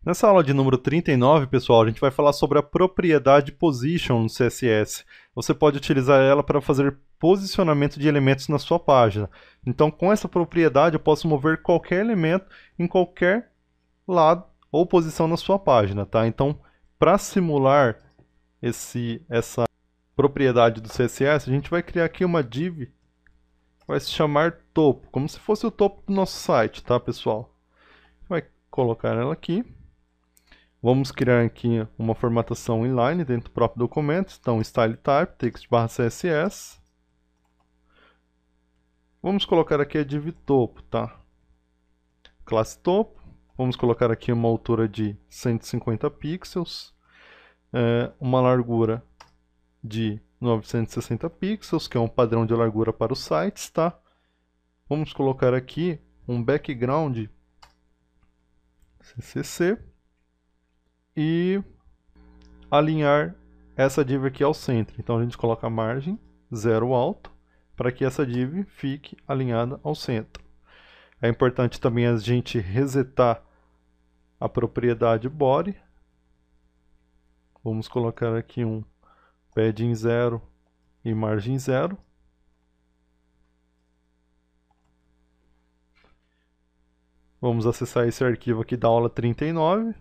Nessa aula de número 39, pessoal, a gente vai falar sobre a propriedade position no CSS. Você pode utilizar ela para fazer posicionamento de elementos na sua página. Então, com essa propriedade, eu posso mover qualquer elemento em qualquer lado ou posição na sua página, tá? Então, para simular essa propriedade do CSS, a gente vai criar aqui uma div que vai se chamar topo, como se fosse o topo do nosso site, tá, pessoal? Vai colocar ela aqui. Vamos criar aqui uma formatação inline dentro do próprio documento. Então, style type, text/css. Vamos colocar aqui a div topo, tá? Classe topo. Vamos colocar aqui uma altura de 150 pixels. Uma largura de 960 pixels, que é um padrão de largura para os sites, tá? Vamos colocar aqui um background CCC. E alinhar essa div aqui ao centro. Então a gente coloca a margem 0 alto para que essa div fique alinhada ao centro. É importante também a gente resetar a propriedade body. Vamos colocar aqui um padding 0 e margem 0. Vamos acessar esse arquivo aqui da aula 39.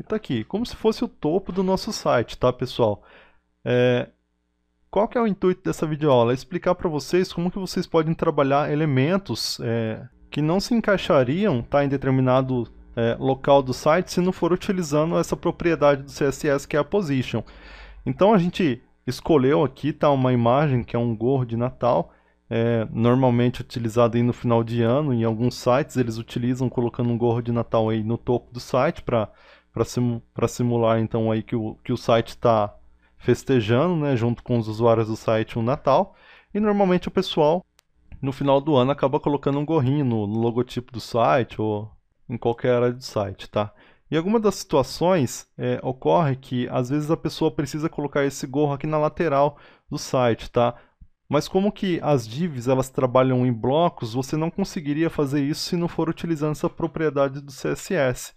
E tá aqui, como se fosse o topo do nosso site, tá, pessoal? Qual que é o intuito dessa videoaula? É explicar para vocês como que vocês podem trabalhar elementos que não se encaixariam, tá, em determinado local do site se não for utilizando essa propriedade do CSS que é a position. Então a gente escolheu aqui, tá, uma imagem que é um gorro de Natal, normalmente utilizado aí no final de ano. Em alguns sites eles utilizam colocando um gorro de Natal aí no topo do site para simular então aí que o site está festejando, né, junto com os usuários do site, um Natal. E normalmente o pessoal no final do ano acaba colocando um gorrinho no logotipo do site ou em qualquer área do site, tá? Em algumas das situações ocorre que às vezes a pessoa precisa colocar esse gorro aqui na lateral do site, tá? Mas como que as divs elas trabalham em blocos, você não conseguiria fazer isso se não for utilizando essa propriedade do CSS.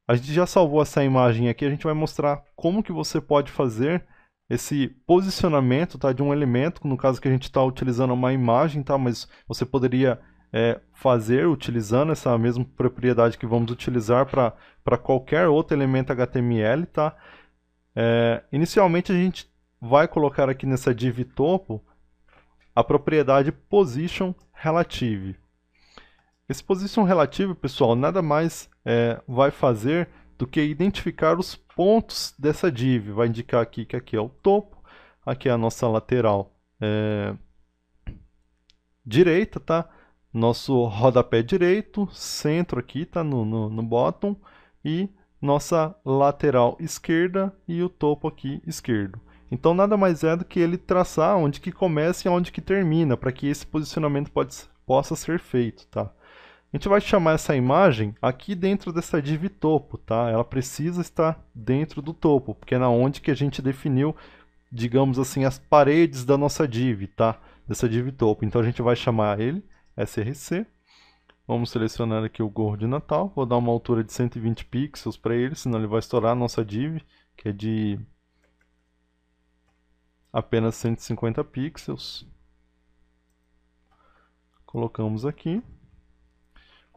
A gente já salvou essa imagem aqui, a gente vai mostrar como que você pode fazer esse posicionamento, tá, de um elemento. No caso que a gente está utilizando uma imagem, tá, mas você poderia fazer utilizando essa mesma propriedade que vamos utilizar para qualquer outro elemento HTML, tá? Inicialmente a gente vai colocar aqui nessa div topo a propriedade position relative. Esse position relative, pessoal, nada mais vai fazer do que identificar os pontos dessa div. Vai indicar aqui que aqui é o topo, aqui é a nossa lateral direita, tá? Nosso rodapé direito, centro aqui, tá? No bottom, e nossa lateral esquerda e o topo aqui esquerdo. Então nada mais é do que ele traçar onde que começa e onde que termina, para que esse posicionamento possa ser feito, tá? A gente vai chamar essa imagem aqui dentro dessa div topo, tá? Ela precisa estar dentro do topo, porque é na onde que a gente definiu, digamos assim, as paredes da nossa div, tá? Dessa div topo. Então a gente vai chamar ele src. Vamos selecionar aqui o gorro de Natal. Vou dar uma altura de 120 pixels para ele, senão ele vai estourar a nossa div, que é de apenas 150 pixels. Colocamos aqui.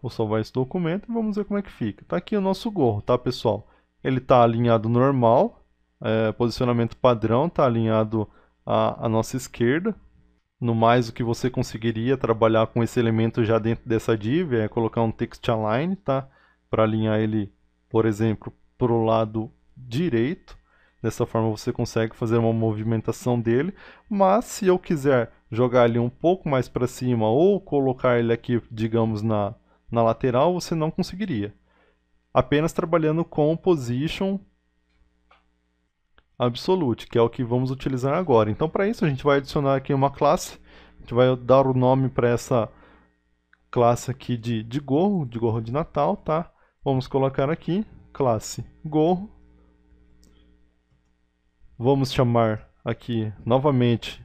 Vou salvar esse documento e vamos ver como é que fica. Tá aqui o nosso gorro, tá, pessoal? Ele está alinhado normal, posicionamento padrão, está alinhado à nossa esquerda. No mais, o que você conseguiria trabalhar com esse elemento já dentro dessa div é colocar um text align, tá? Para alinhar ele, por exemplo, para o lado direito. Dessa forma você consegue fazer uma movimentação dele. Mas se eu quiser jogar ele um pouco mais para cima ou colocar ele aqui, digamos, na lateral, você não conseguiria. Apenas trabalhando com o position absolute, que é o que vamos utilizar agora. Então, para isso, a gente vai adicionar aqui uma classe. A gente vai dar o nome para essa classe aqui de gorro de Natal, tá? Vamos colocar aqui, classe gorro. Vamos chamar aqui, novamente,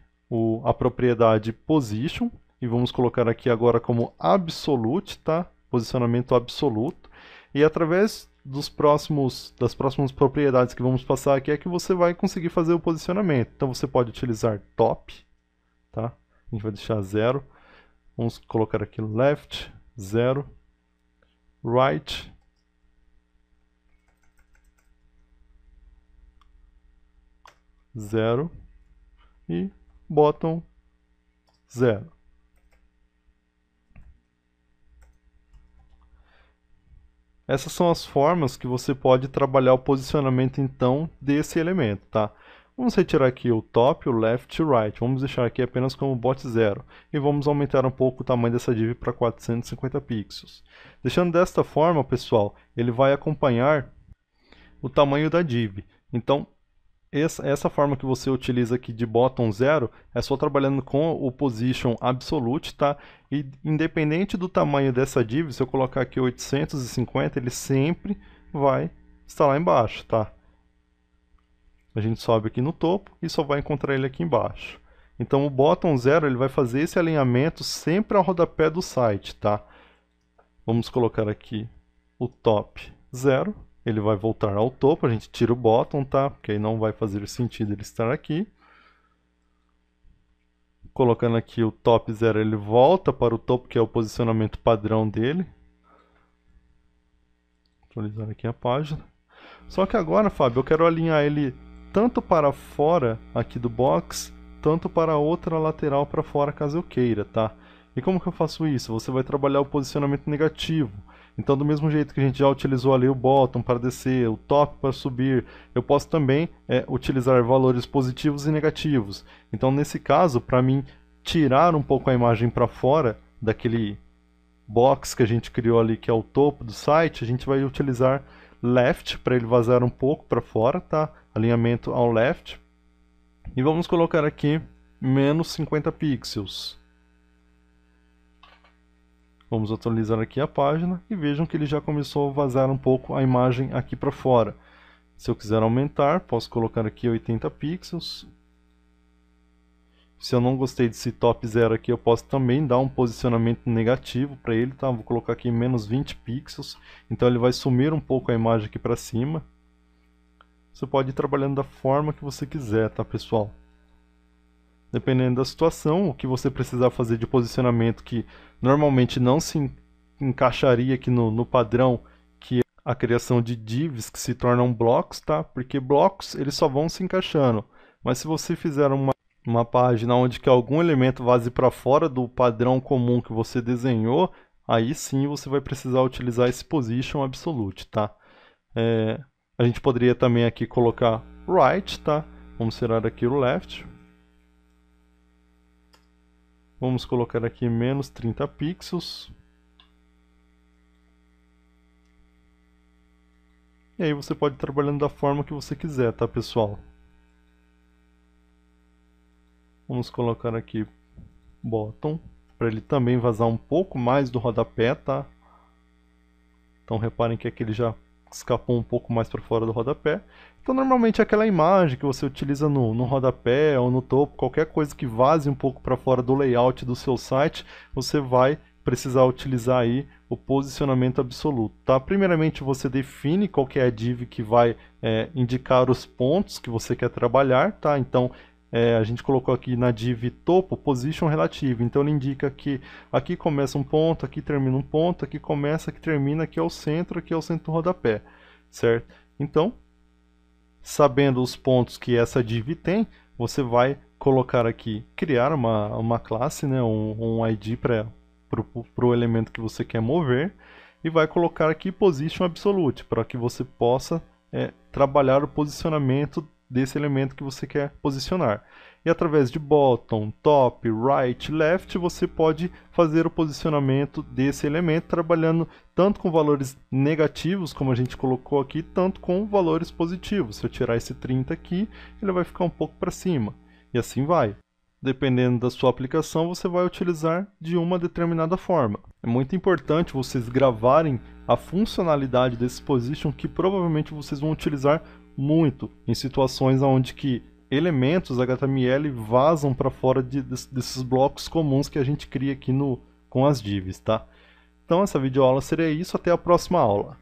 a propriedade position. E vamos colocar aqui agora como absolute, tá? Posicionamento absoluto. E através das próximas propriedades que vamos passar aqui é que você vai conseguir fazer o posicionamento. Então você pode utilizar top, tá? A gente vai deixar 0. Vamos colocar aqui left, 0, right, 0 e bottom 0. Essas são as formas que você pode trabalhar o posicionamento então desse elemento, tá? Vamos retirar aqui o top, o left e o right. Vamos deixar aqui apenas como bot 0. E vamos aumentar um pouco o tamanho dessa div para 450 pixels. Deixando desta forma, pessoal, ele vai acompanhar o tamanho da div. Então, essa forma que você utiliza aqui de bottom 0 é só trabalhando com o position absolute, tá? E independente do tamanho dessa div, se eu colocar aqui 850, ele sempre vai estar lá embaixo, tá? A gente sobe aqui no topo e só vai encontrar ele aqui embaixo. Então o bottom 0 ele vai fazer esse alinhamento sempre ao rodapé do site, tá? Vamos colocar aqui o top 0. Ele vai voltar ao topo, a gente tira o bottom, tá? Porque aí não vai fazer sentido ele estar aqui. Colocando aqui o top 0, ele volta para o topo, que é o posicionamento padrão dele. Atualizar aqui a página. Só que agora, Fábio, eu quero alinhar ele tanto para fora aqui do box, tanto para a outra lateral para fora, caso eu queira, tá? E como que eu faço isso? Você vai trabalhar o posicionamento negativo. Então, do mesmo jeito que a gente já utilizou ali o bottom para descer, o top para subir, eu posso também utilizar valores positivos e negativos. Então, nesse caso, para mim tirar um pouco a imagem para fora daquele box que a gente criou ali, que é o topo do site, a gente vai utilizar left para ele vazar um pouco para fora, tá? Alinhamento ao left. E vamos colocar aqui menos 50 pixels. Vamos atualizar aqui a página e vejam que ele já começou a vazar um pouco a imagem aqui para fora. Se eu quiser aumentar, posso colocar aqui 80 pixels. Se eu não gostei desse top 0 aqui, eu posso também dar um posicionamento negativo para ele, tá? Vou colocar aqui menos 20 pixels, então ele vai sumir um pouco a imagem aqui para cima. Você pode ir trabalhando da forma que você quiser, tá, pessoal? Dependendo da situação, o que você precisar fazer de posicionamento que normalmente não se encaixaria aqui no padrão, que é a criação de divs que se tornam blocos, tá? Porque blocos eles só vão se encaixando. Mas se você fizer uma página onde que algum elemento vaze para fora do padrão comum que você desenhou, aí sim você vai precisar utilizar esse position absolute, tá? A gente poderia também aqui colocar right, tá? Vamos tirar aqui o left. Vamos colocar aqui menos 30 pixels. E aí você pode ir trabalhando da forma que você quiser, tá, pessoal? Vamos colocar aqui bottom, para ele também vazar um pouco mais do rodapé, tá? Então reparem que aqui ele já escapou um pouco mais para fora do rodapé. Então normalmente aquela imagem que você utiliza no rodapé ou no topo, qualquer coisa que vaze um pouco para fora do layout do seu site, você vai precisar utilizar aí o posicionamento absoluto, tá? Primeiramente você define qual que é a div que vai indicar os pontos que você quer trabalhar, tá? Então a gente colocou aqui na div topo position relativo, então ele indica que aqui começa um ponto, aqui termina um ponto, aqui começa, aqui termina, aqui é o centro do rodapé, certo? Então, sabendo os pontos que essa div tem, você vai colocar aqui, criar uma classe, né, um ID para o elemento que você quer mover, e vai colocar aqui position absolute, para que você possa trabalhar o posicionamento desse elemento que você quer posicionar. E através de bottom, top, right, left, você pode fazer o posicionamento desse elemento trabalhando tanto com valores negativos, como a gente colocou aqui, tanto com valores positivos. Se eu tirar esse 30 aqui, ele vai ficar um pouco para cima. E assim vai. Dependendo da sua aplicação, você vai utilizar de uma determinada forma. É muito importante vocês gravarem a funcionalidade desse position, que provavelmente vocês vão utilizar muito em situações onde que elementos HTML vazam para fora desses blocos comuns que a gente cria aqui com as divs, tá? Então essa videoaula seria isso, até a próxima aula.